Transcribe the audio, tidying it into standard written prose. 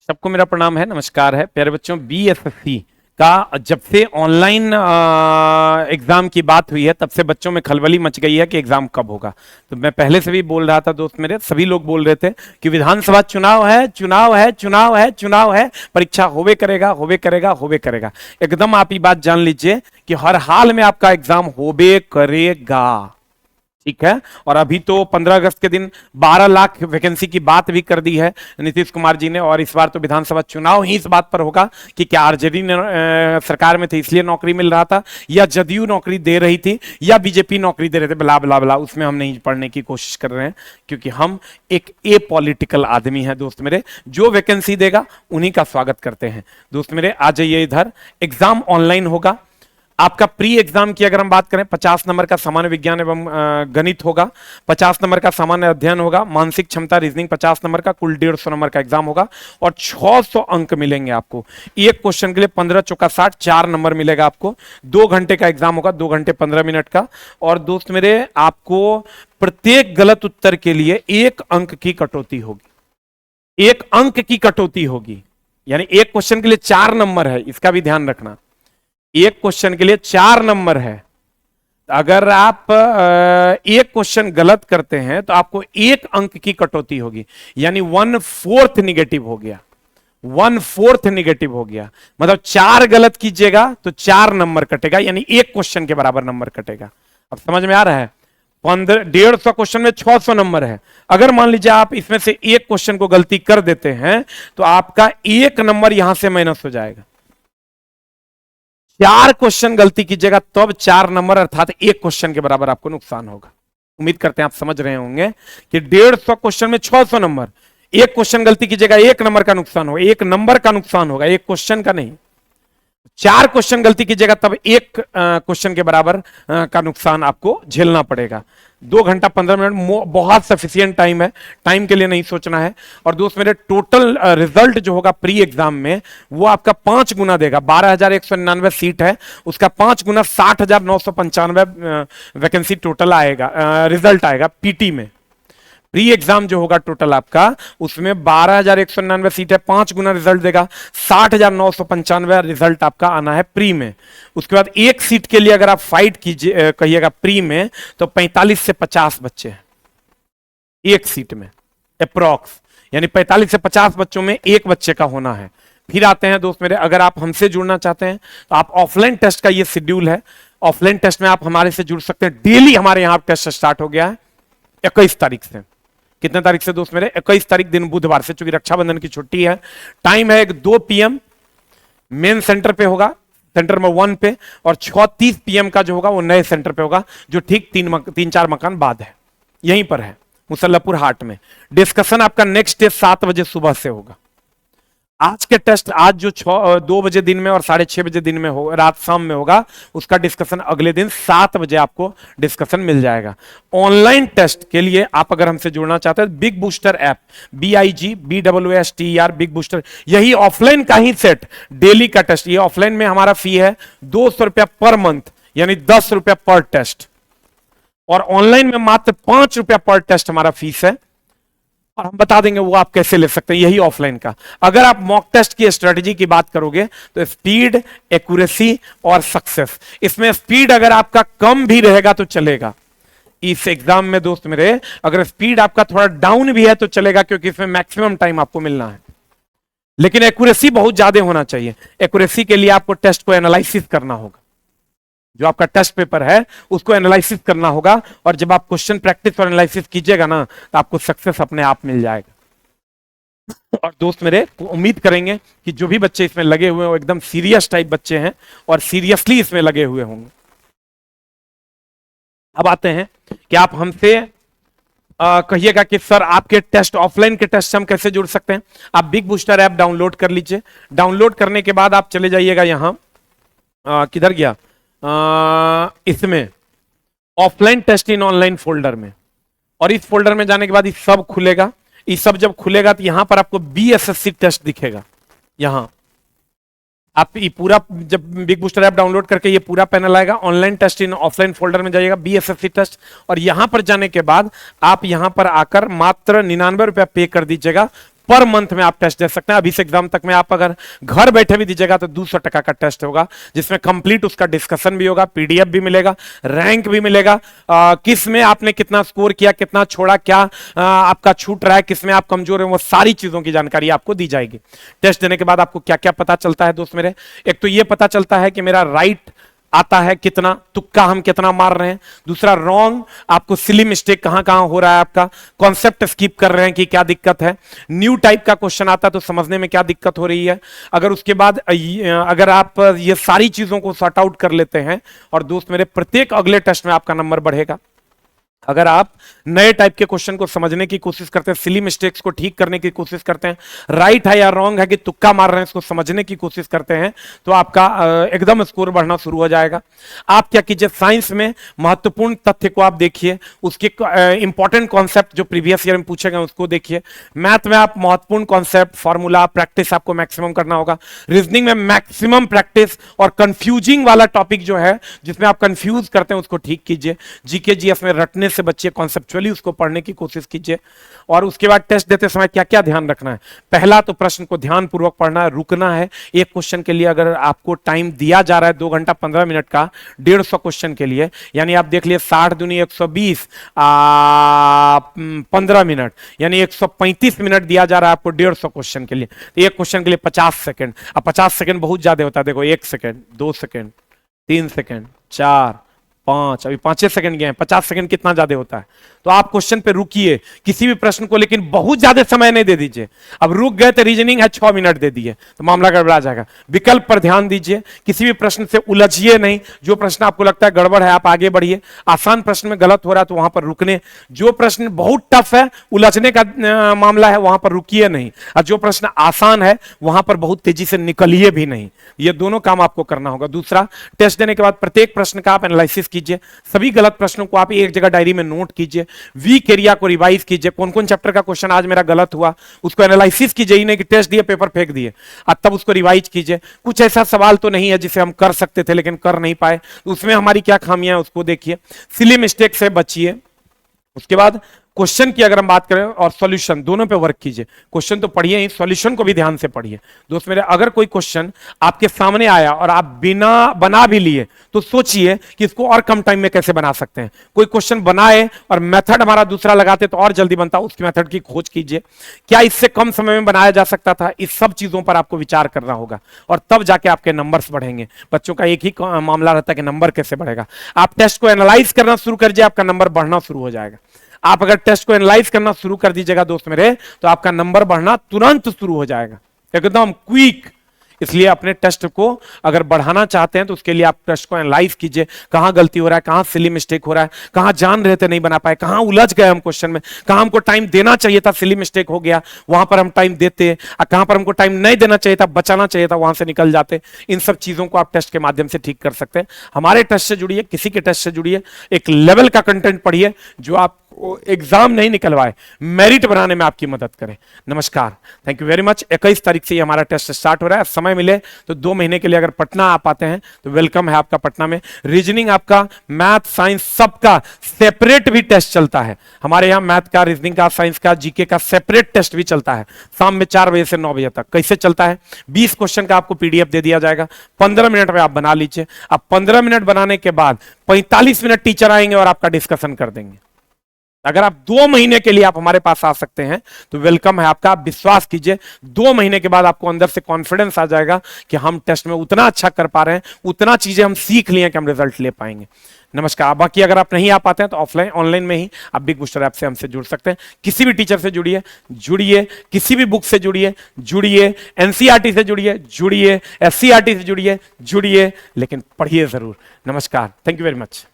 सबको मेरा प्रणाम है, नमस्कार है प्यारे बच्चों। बीएसएससी का जब से ऑनलाइन एग्जाम की बात हुई है तब से बच्चों में खलबली मच गई है कि एग्जाम कब होगा। तो मैं पहले से भी बोल रहा था, दोस्त मेरे सभी लोग बोल रहे थे कि विधानसभा चुनाव है, चुनाव है, चुनाव है, चुनाव है, परीक्षा होवे करेगा, होवे करेगा, होवे करेगा। एकदम आप ये बात जान लीजिए कि हर हाल में आपका एग्जाम होवे करेगा, ठीक है। और अभी तो 15 अगस्त के दिन 12 लाख वैकेंसी की बात भी कर दी है नीतीश कुमार जी ने। और इस बार तो विधानसभा चुनाव ही इस बात पर होगा कि क्या आरजेडी ने सरकार में थे इसलिए नौकरी मिल रहा था, या जदयू नौकरी दे रही थी, या बीजेपी नौकरी दे रहे थे, बला बला बला। उसमें हम नहीं पढ़ने की कोशिश कर रहे हैं क्योंकि हम एक ए पॉलिटिकल आदमी है दोस्त मेरे। जो वैकेंसी देगा उन्हीं का स्वागत करते हैं। दोस्त मेरे आ जाइए इधर। एग्जाम ऑनलाइन होगा। आपका प्री एग्जाम की अगर हम बात करें 50 नंबर का सामान्य विज्ञान एवं गणित होगा, 50 नंबर का सामान्य अध्ययन होगा, मानसिक क्षमता रीजनिंग 50 नंबर का, कुल 150 नंबर का एग्जाम होगा और 600 अंक मिलेंगे आपको। एक क्वेश्चन के लिए 15 चौका 60, 4 नंबर मिलेगा आपको। 2 घंटे का एग्जाम होगा, 2 घंटे 15 मिनट का। और दोस्त मेरे आपको प्रत्येक गलत उत्तर के लिए 1 अंक की कटौती होगी, 1 अंक की कटौती होगी। यानी एक क्वेश्चन के लिए 4 नंबर है, इसका भी ध्यान रखना। एक क्वेश्चन के लिए 4 नंबर है। अगर आप एक क्वेश्चन गलत करते हैं तो आपको 1 अंक की कटौती होगी, यानी 1/4 निगेटिव हो गया, 1/4 निगेटिव हो गया। मतलब 4 गलत कीजिएगा तो 4 नंबर कटेगा, यानी 1 क्वेश्चन के बराबर नंबर कटेगा। अब समझ में आ रहा है? 150 क्वेश्चन में 600 नंबर है। अगर मान लीजिए आप इसमें से एक क्वेश्चन को गलती कर देते हैं तो आपका 1 नंबर यहां से माइनस हो जाएगा। 4 क्वेश्चन गलती कीजिएगा तब 4 नंबर, अर्थात 1 क्वेश्चन के बराबर आपको नुकसान होगा। उम्मीद करते हैं आप समझ रहे होंगे कि 150 क्वेश्चन में 600 नंबर, 1 क्वेश्चन गलती कीजिएगा 1 नंबर का नुकसान होगा, 1 नंबर का नुकसान होगा, 1 क्वेश्चन का नहीं। 4 क्वेश्चन गलती कीजिएगा तब 1 क्वेश्चन के बराबर का नुकसान आपको झेलना पड़ेगा। 2 घंटा 15 मिनट बहुत सफिशियंट टाइम है, टाइम के लिए नहीं सोचना है। और दोस्त मेरे टोटल रिजल्ट जो होगा प्री एग्जाम में वो आपका 5 गुना देगा। 12,199 सीट है, उसका 5 गुना 60,995 वैकेंसी टोटल आएगा, रिजल्ट आएगा पीटी में। प्री एग्जाम जो होगा टोटल आपका, उसमें 12,199 सीट है, 5 गुना रिजल्ट देगा, 60,995 रिजल्ट आपका आना है प्री में। उसके बाद एक सीट के लिए अगर आप फाइट कीजिए कहिएगा प्री में तो 45 से 50 बच्चे हैं एक सीट में अप्रॉक्स, यानी 45 से 50 बच्चों में एक बच्चे का होना है। फिर आते हैं दोस्त मेरे, अगर आप हमसे जुड़ना चाहते हैं तो आप ऑफलाइन टेस्ट का ये शेड्यूल है। ऑफलाइन टेस्ट में आप हमारे से जुड़ सकते हैं। डेली हमारे यहां टेस्ट स्टार्ट हो गया है 21 तारीख से। कितने तारीख से दोस्त मेरे? 21 तारीख दिन बुधवार से, चूंकि रक्षाबंधन की छुट्टी है। टाइम है 2 PM मेन सेंटर पे होगा, सेंटर में 1 पे, और 6:30 PM का जो होगा वो नए सेंटर पे होगा जो ठीक 3-4 मकान बाद है, यहीं पर है मुसल्लापुर हाट में। डिस्कशन आपका नेक्स्ट डे 7 बजे सुबह से होगा। आज के टेस्ट आज जो 2 बजे दिन में और 6:30 बजे दिन में हो, रात शाम में होगा, उसका डिस्कशन अगले दिन 7 बजे आपको डिस्कशन मिल जाएगा। ऑनलाइन टेस्ट के लिए आप अगर हमसे जुड़ना चाहते हैं, big booster app, BIGBOOSTER big booster, यही ऑफलाइन का ही सेट डेली का टेस्ट। ये ऑफलाइन में हमारा फी है 200 रुपया पर मंथ, यानी 10 रुपया पर टेस्ट, और ऑनलाइन में मात्र 5 रुपया पर टेस्ट हमारा फीस है। और हम बता देंगे वो आप कैसे ले सकते हैं, यही ऑफलाइन का। अगर आप मॉक टेस्ट की स्ट्रेटजी की बात करोगे तो स्पीड, एक्यूरेसी और सक्सेस, इसमें स्पीड अगर आपका कम भी रहेगा तो चलेगा। इस एग्जाम में दोस्त मेरे अगर स्पीड आपका थोड़ा डाउन भी है तो चलेगा, क्योंकि इसमें मैक्सिमम टाइम आपको मिलना है। लेकिन एक्यूरेसी बहुत ज्यादा होना चाहिए। एक्यूरेसी के लिए आपको टेस्ट को एनालिसिस करना होगा, जो आपका टेस्ट पेपर है उसको एनालिसिस करना होगा। और जब आप क्वेश्चन प्रैक्टिस और एनालिसिस कीजिएगा ना तो आपको सक्सेस अपने आप मिल जाएगा। और दोस्त मेरे उम्मीद करेंगे कि जो भी बच्चे इसमें लगे हुए हैं वो एकदम सीरियस टाइप बच्चे हैं और सीरियसली इसमें लगे हुए होंगे। अब आते हैं कि आप हमसे कहिएगा कि सर आपके टेस्ट, ऑफलाइन के टेस्ट से हम कैसे जुड़ सकते हैं। आप बिग बूस्टर ऐप डाउनलोड कर लीजिए। डाउनलोड करने के बाद आप चले जाइएगा यहां, किधर गया, इसमें ऑफलाइन टेस्ट इन ऑनलाइन फोल्डर में, और इस फोल्डर में जाने के बाद ये सब खुलेगा। ये सब जब खुलेगा तो यहां पर आपको BSSC टेस्ट दिखेगा। यहां आप ये पूरा, जब बिग बूस्टर ऐप डाउनलोड करके ये पूरा पैनल आएगा, online test in offline folder में जाइएगा BSSC टेस्ट, और यहां पर जाने के बाद आप यहां पर आकर मात्र 99 रुपया पे कर दीजिएगा। पर मंथ में आप टेस्ट दे सकते हैं। अभी से एग्जाम तक में आप अगर घर बैठे भी दीजिएगा तो 200 टका का टेस्ट होगा, जिसमें कंप्लीट उसका डिस्कशन भी होगा, पीडीएफ भी मिलेगा, रैंक भी मिलेगा, किस में आपने कितना स्कोर किया, कितना छोड़ा, क्या आपका छूट रहा है, किस में आप कमजोर हैं, वो सारी चीजों की जानकारी आपको दी जाएगी। टेस्ट देने के बाद आपको क्या क्या पता चलता है दोस्त मेरे, एक तो ये पता चलता है कि मेरा राइट आता है कितना, तुक्का हम कितना मार रहे हैं। दूसरा रॉन्ग, आपको सिली मिस्टेक कहां कहां हो रहा है, आपका कॉन्सेप्ट स्किप कर रहे हैं कि क्या दिक्कत है। न्यू टाइप का क्वेश्चन आता है तो समझने में क्या दिक्कत हो रही है। अगर उसके बाद अगर आप ये सारी चीजों को सॉर्ट आउट कर लेते हैं और दोस्त मेरे प्रत्येक अगले टेस्ट में आपका नंबर बढ़ेगा। अगर आप नए टाइप के क्वेश्चन को समझने की कोशिश करते हैं, सिली मिस्टेक्स को ठीक करने की कोशिश करते हैं, राइट है या रॉन्ग है कि तुक्का मार रहे हैं इसको समझने की कोशिश करते हैं, तो आपका एकदम स्कोर बढ़ना शुरू हो जाएगा। आप क्या कीजिए, साइंस में महत्वपूर्ण तथ्य को आप देखिए, उसके इंपॉर्टेंट कॉन्सेप्ट जो प्रीवियस ईयर में पूछे गए उसको देखिए। मैथ में आप महत्वपूर्ण कॉन्सेप्ट, फॉर्मूला, प्रैक्टिस आपको मैक्सिमम करना होगा। रीजनिंग में मैक्सिमम प्रैक्टिस और कंफ्यूजिंग वाला टॉपिक जो है जिसमें आप कंफ्यूज करते हैं उसको ठीक कीजिए। जीके जीएस में रटने से बच्चे कॉन्सेप्चुअली उसको पढ़ने की कोशिश कीजिए। और उसके बाद टेस्ट देते समय क्या क्या ध्यान रखना है, पहला तो प्रश्न को ध्यानपूर्वक पढ़ना है, रुकना है। एक क्वेश्चन के लिए अगर आपको टाइम दिया जा रहा है 2 घंटा 15 मिनट का 150 क्वेश्चन के लिए, यानी आप देख लिए 60 दूनी 120 15 मिनट, यानी 135 मिनट दिया जा रहा है आपको 150 क्वेश्चन के लिए। तो एक क्वेश्चन के लिए 50 सेकंड। अब 50 सेकंड बहुत ज्यादा होता है, देखो 1 सेकंड, 2 सेकंड, 3 सेकंड, 4, 5, अभी 5 सेकंड गए हैं, 50 सेकंड कितना ज्यादा होता है। तो आप क्वेश्चन पे रुकिए किसी भी प्रश्न को, लेकिन बहुत ज्यादा समय नहीं दे दीजिए। अब रुक गए तो रीजनिंग है 6 मिनट दे दिए तो मामला गड़बड़ा जाएगा। विकल्प पर ध्यान दीजिए, किसी भी प्रश्न से उलझिए नहीं। जो प्रश्न आपको लगता है गड़बड़ है आप आगे बढ़िए। आसान प्रश्न में गलत हो रहा है तो वहां पर रुकने, जो प्रश्न बहुत टफ है उलझने का मामला है वहां पर रुकिए नहीं, और जो प्रश्न आसान है वहां पर बहुत तेजी से निकलिए भी नहीं। ये दोनों काम आपको करना होगा। दूसरा, टेस्ट देने के बाद प्रत्येक प्रश्न का आप एनालिसिस कीजिए, सभी गलत प्रश्नों को आप एक जगह डायरी में नोट कीजिए, वीक एरिया को रिवाइज कीजिए, कौन कौन चैप्टर का क्वेश्चन आज मेरा गलत हुआ उसको एनालिसिस कीजिए, नहीं कि टेस्ट दिए पेपर फेंक दिए, और तब उसको रिवाइज कीजिए। कुछ ऐसा सवाल तो नहीं है जिसे हम कर सकते थे लेकिन कर नहीं पाए, उसमें हमारी क्या खामियां है उसको देखिए, सिली मिस्टेक से बचिए। उसके बाद क्वेश्चन की अगर हम बात करें और सॉल्यूशन, दोनों पे वर्क कीजिए। क्वेश्चन तो पढ़िए ही, सॉल्यूशन को भी ध्यान से पढ़िए। दोस्त मेरे, अगर कोई क्वेश्चन आपके सामने आया और आप बिना बना भी लिए तो सोचिए कि इसको और कम टाइम में कैसे बना सकते हैं। कोई क्वेश्चन बनाए और मेथड हमारा दूसरा लगाते तो और जल्दी बनता, उसकी मेथड की खोज कीजिए। क्या इससे कम समय में बनाया जा सकता था, इस सब चीजों पर आपको विचार करना होगा और तब जाके आपके नंबर्स बढ़ेंगे। बच्चों का एक ही मामला रहता है कि नंबर कैसे बढ़ेगा। आप टेस्ट को एनालाइज करना शुरू करिए, आपका नंबर बढ़ना शुरू हो जाएगा। आप अगर टेस्ट को एनालाइज करना शुरू कर दीजिएगा दोस्त मेरे, तो आपका नंबर बढ़ना तुरंत शुरू हो जाएगा, एकदम क्विक। इसलिए अपने टेस्ट को अगर बढ़ाना चाहते हैं तो उसके लिए आप टेस्ट को एनालाइज कीजिए, कहां गलती हो रहा है, कहां सिली मिस्टेक हो रहा है, कहां जान रहे थे नहीं बना पाए, कहां उलझ गए हम क्वेश्चन में, कहां हमको टाइम देना चाहिए था सिली मिस्टेक हो गया वहां पर हम टाइम देते, और कहां पर हमको टाइम नहीं देना चाहिए था, बचाना चाहिए था, वहां से निकल जाते। इन सब चीजों को आप टेस्ट के माध्यम से ठीक कर सकते हैं। हमारे टेस्ट से जुड़िए, किसी के टेस्ट से जुड़िए, एक लेवल का कंटेंट पढ़िए जो आप एग्जाम नहीं निकलवाए, मेरिट बनाने में आपकी मदद करें। नमस्कार, थैंक यू वेरी मच। 21 तारीख से हमारा टेस्ट स्टार्ट हो रहा है। समय मिले तो 2 महीने के लिए अगर पटना आप आते हैं तो वेलकम है आपका पटना में। रीजनिंग आपका, मैथ, साइंस सबका सेपरेट भी टेस्ट चलता है हमारे यहाँ। मैथ का, रीजनिंग का, साइंस का, जीके का सेपरेट टेस्ट भी चलता है शाम में 4 बजे से 9 बजे तक। कैसे चलता है, 20 क्वेश्चन का आपको पीडीएफ दे दिया जाएगा, 15 मिनट में आप बना लीजिए। अब 15 मिनट बनाने के बाद 45 मिनट टीचर आएंगे और आपका डिस्कशन कर देंगे। अगर आप 2 महीने के लिए आप हमारे पास आ सकते हैं तो वेलकम है आपका। आप विश्वास कीजिए, 2 महीने के बाद आपको अंदर से कॉन्फिडेंस आ जाएगा कि हम टेस्ट में उतना अच्छा कर पा रहे हैं, उतना चीजें हम सीख लिए कि हम रिजल्ट ले पाएंगे। नमस्कार। बाकी अगर आप नहीं आ पाते हैं तो ऑफलाइन, ऑनलाइन में ही आप बिग बूस्टर ऐप से हमसे जुड़ सकते हैं। किसी भी टीचर से जुड़िए, किसी भी बुक से जुड़िए, एनसीईआरटी से जुड़िए, एससीईआरटी से जुड़िए, लेकिन पढ़िए जरूर। नमस्कार, थैंक यू वेरी मच।